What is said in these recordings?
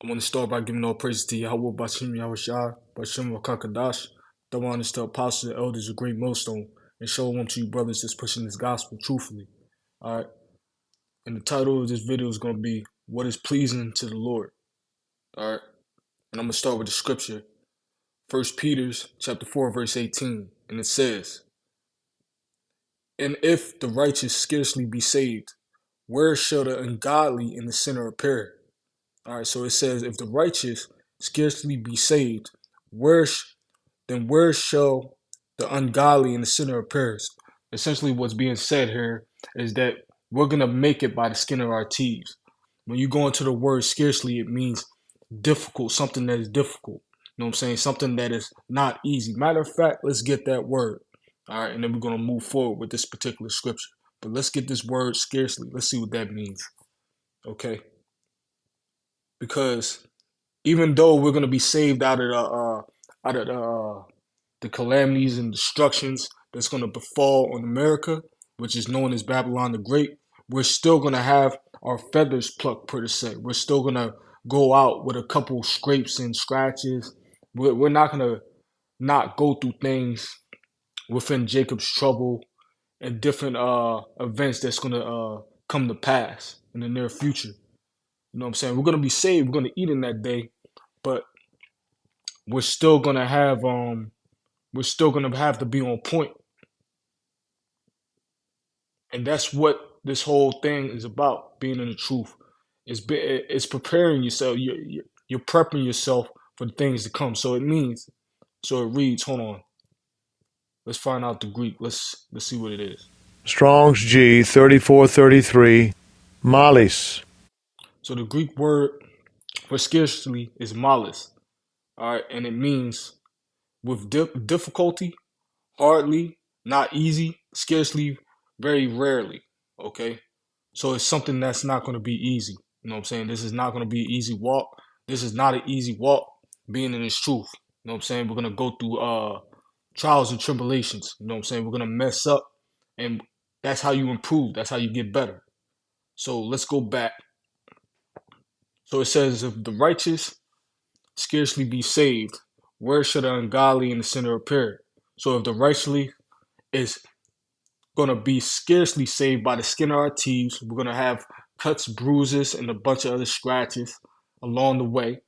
I want to start by giving all praise to Yahweh Bashim Yahushua, Bashim Wakakadash. The honors to apostles and elders of Great Millstone, and shalom to you brothers that's pushing this gospel truthfully. Alright. And the title of this video is going to be What is Pleasing to the Lord. Alright. And I'm going to start with the scripture. 1 Peter chapter 4, verse 18. And it says, And if the righteous scarcely be saved, where shall the ungodly and the sinner appear? Alright, so it says, if the righteous scarcely be saved, then where shall the ungodly and the sinner appear? Essentially, what's being said here is that we're going to make it by the skin of our teeth. When you go into the word scarcely, it means difficult, something that is difficult. You know what I'm saying? Something that is not easy. Matter of fact, let's get that word. All right, and then we're going to move forward with this particular scripture. But let's get this word scarcely. Let's see what that means. Okay? Because even though we're going to be saved out of the calamities and destructions that's going to befall on America, which is known as Babylon the Great, we're still going to have our feathers plucked, per se. We're still going to go out with a couple scrapes and scratches. We're not going to not go through things within Jacob's trouble and different events that's going to come to pass in the near future. You know what I'm saying? We're going to be saved. We're going to eat in that day, but we're still going to have to be on point. And that's what this whole thing is about, being in the truth. It's preparing yourself. You're prepping yourself for the things to come. So it reads, hold on. Let's find out the Greek. Let's see what it is. Strong's G 3433, Malis. So the Greek word for scarcely is malis. All right, and it means with difficulty, hardly, not easy, scarcely, very rarely. Okay, so it's something that's not going to be easy. You know what I'm saying? This is not going to be an easy walk. This is not an easy walk being in this truth. You know what I'm saying? We're going to go through trials and tribulations. You know what I'm saying? We're going to mess up, and that's how you improve. That's how you get better. So let's go back. So it says, if the righteous scarcely be saved, where should the ungodly and the sinner appear? So if the righteously is going to be scarcely saved by the skin of our teeth, we're going to have cuts, bruises, and a bunch of other scratches along the way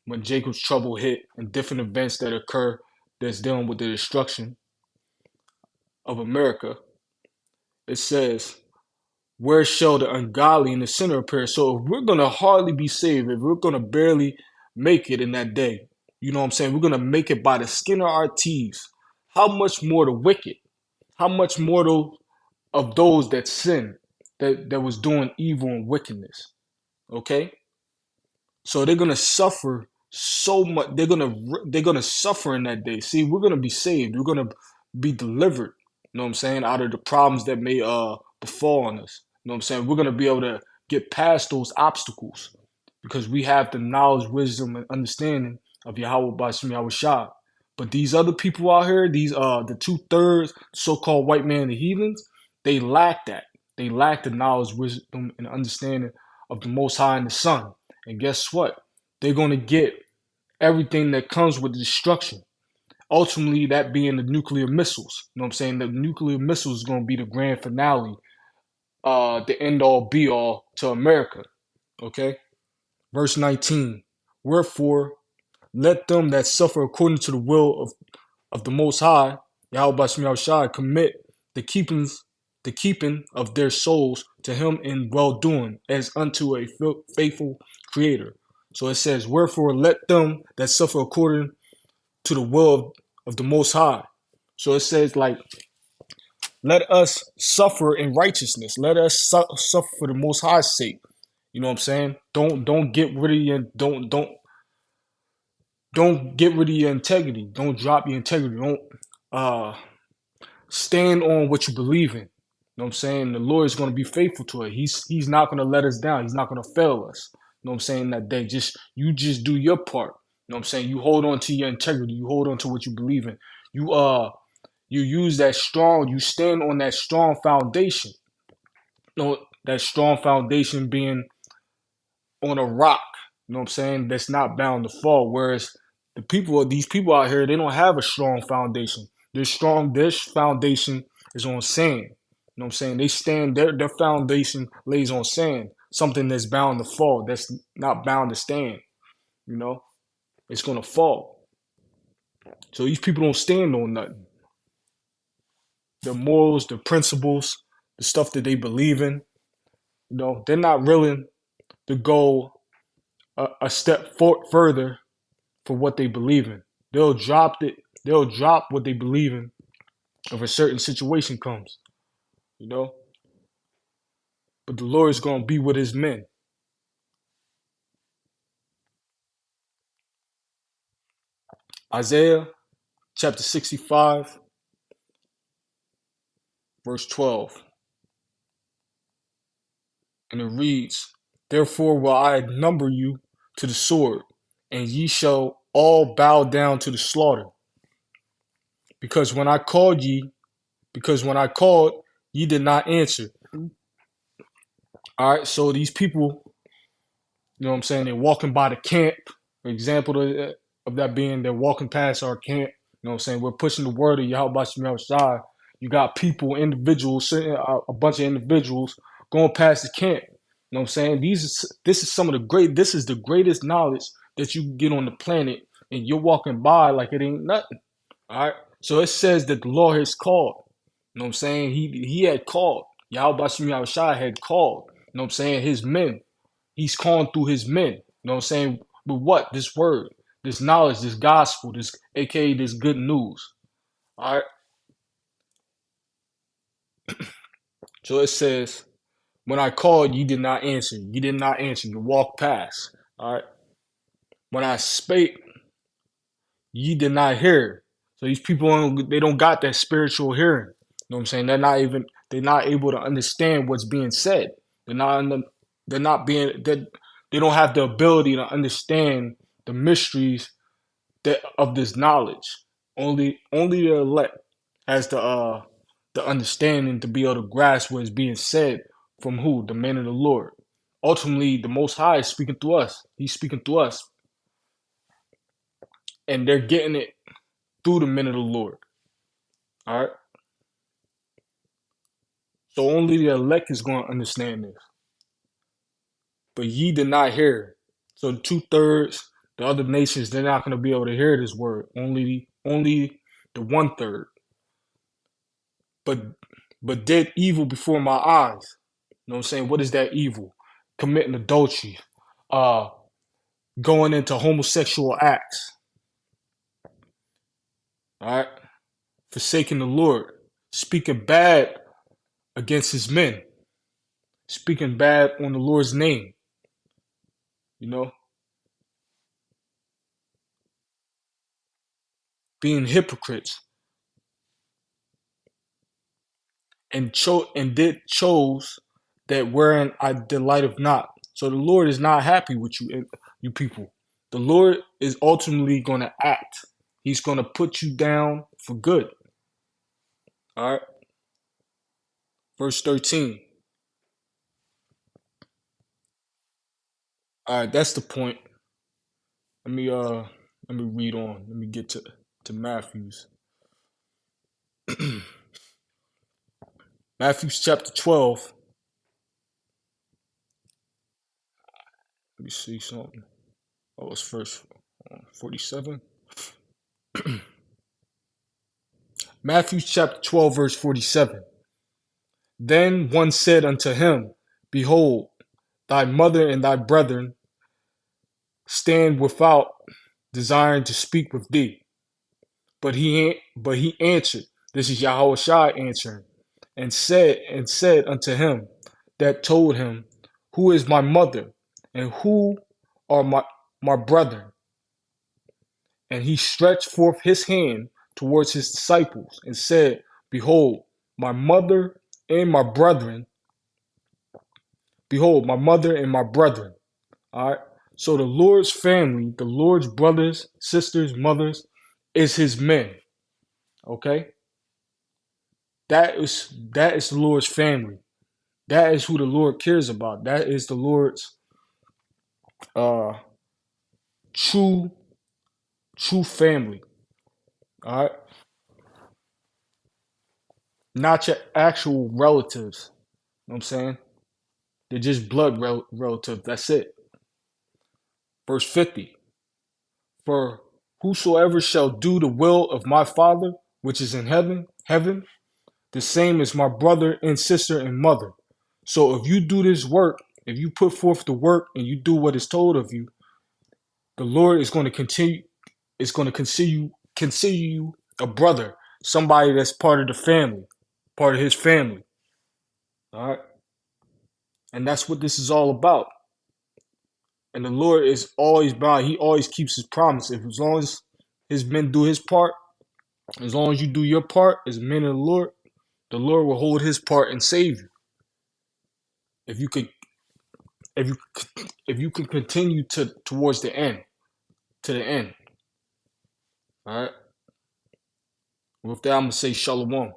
when Jacob's trouble hit and different events that occur that's dealing with the destruction of America. It says, where shall the ungodly and the sinner appear? So if we're going to hardly be saved, if we're going to barely make it in that day, you know what I'm saying? We're going to make it by the skin of our teeth. How much more the wicked? How much more of those that sin, that was doing evil and wickedness? Okay? So they're going to suffer so much. They're going to suffer in that day. See, we're going to be saved. We're going to be delivered, you know what I'm saying, out of the problems that may befall on us. You know what I'm saying? We're going to be able to get past those obstacles because we have the knowledge, wisdom, and understanding of Yahweh Bashim Yahushua. But these other people out here, the 2/3 so-called white man, the heathens, they lack that. They lack the knowledge, wisdom, and understanding of the Most High and the Son. And guess what? They're going to get everything that comes with the destruction. Ultimately, that being the nuclear missiles. You know what I'm saying? The nuclear missiles is going to be the grand finale, the end all be all to America. Okay? Verse 19. Wherefore, let them that suffer according to the will of the Most High, Yahweh Bashim Yahushua, commit the keeping of their souls to him in well doing as unto a faithful creator. So it says, wherefore let them that suffer according to the will of the Most High. So it says, like, let us suffer in righteousness. Let us suffer for the Most High's sake. You know what I'm saying? Don't get rid of your don't get rid of your integrity. Don't drop your integrity. Don't uh stand on what you believe in. You know what I'm saying? The Lord is going to be faithful to it. He's not going to let us down. He's not going to fail us. You know what I'm saying? That day, you just do your part. You know what I'm saying? You hold on to your integrity. You hold on to what you believe in. You use that strong. You stand on that strong foundation. You know, that strong foundation being on a rock. You know what I'm saying? That's not bound to fall. Whereas these people out here, they don't have a strong foundation. Their foundation is on sand. You know what I'm saying? Their foundation lays on sand, something that's bound to fall, that's not bound to stand. You know, it's gonna fall. So these people don't stand on nothing. Their morals, their principles, the stuff that they believe in, they're not willing to go a step further for what they believe in. They'll drop it. They'll drop what they believe in if a certain situation comes, you know. But the Lord is going to be with His men. Isaiah chapter 65, verse 12, and it reads, "Therefore will I number you to the sword, and ye shall all bow down to the slaughter. Because when I called ye, because when I called, ye did not answer." All right, so these people, you know what I'm saying, they're walking by the camp. For example of that being they're walking past our camp. You know what I'm saying? We're pushing the word of Yahweh Shem outside. You got people, individuals, a bunch of individuals going past the camp. You know what I'm saying? This is some of the this is the greatest knowledge that you can get on the planet, and you're walking by like it ain't nothing. All right. So it says that the Lord has called. You know what I'm saying? He had called. Yahweh Shem Yahushua had called. You know what I'm saying? His men. He's calling through his men. You know what I'm saying? With what? This word, this knowledge, this gospel, this aka this good news. All right. So it says, when I called, you did not answer. You did not answer. You walked past. All right. When I spake, ye did not hear. So these people, they don't got that spiritual hearing. You know what I'm saying? They're not able to understand what's being said. They're not, they're not being, they don't have the ability to understand the mysteries of this knowledge. Only the elect has the understanding to be able to grasp what is being said from who? The men of the Lord. Ultimately, the Most High is speaking to us. He's speaking to us, and they're getting it through the men of the Lord. All right. So only the elect is going to understand this. But ye did not hear. So the 2/3, the other nations, they're not going to be able to hear this word. Only the 1/3. But did evil before my eyes. You know what I'm saying? What is that evil? Committing adultery, uh, going into homosexual acts. All right. Forsaking the Lord, speaking bad against his men, speaking bad on the Lord's name, you know, being hypocrites, and did chose that wherein I delight of not. So the Lord is not happy with you people. The Lord is ultimately going to act. He's going to put you down for good. All right. Verse 13. All right, that's the point. Let me read on. Let me get to Matthew's. Matthew's chapter 12. Let me see something. Oh, it's first 47. Matthew's chapter 12, verse 47. Then one said unto him, Behold, thy mother and thy brethren stand without, desiring to speak with thee. But he answered, this is Yahushua answering, and said unto him that told him, Who is my mother, and who are my brethren? And he stretched forth his hand towards his disciples, and said, Behold, my mother and my brethren. Behold, my mother and my brethren. All right. So the Lord's family, the Lord's brothers, sisters, mothers, is his men. Okay. That is the Lord's family. That is who the Lord cares about. That is the Lord's true, true family. All right, not your actual relatives. You know what I'm saying? They're just blood relatives. That's it. Verse 50. For whosoever shall do the will of my Father which is in heaven, the same is my brother and sister and mother. So if you do this work, if you put forth the work and you do what is told of you, the Lord is going to continue. Is going to consider you a brother, somebody that's part of the family, part of His family. All right, and that's what this is all about. And the Lord is always bound. He always keeps His promise. If as long as His men do His part, as long as you do your part as men of the Lord will hold His part and save you. If you could, if you if you can continue towards the end, to the end. All right. With that, I'm gonna say shalom.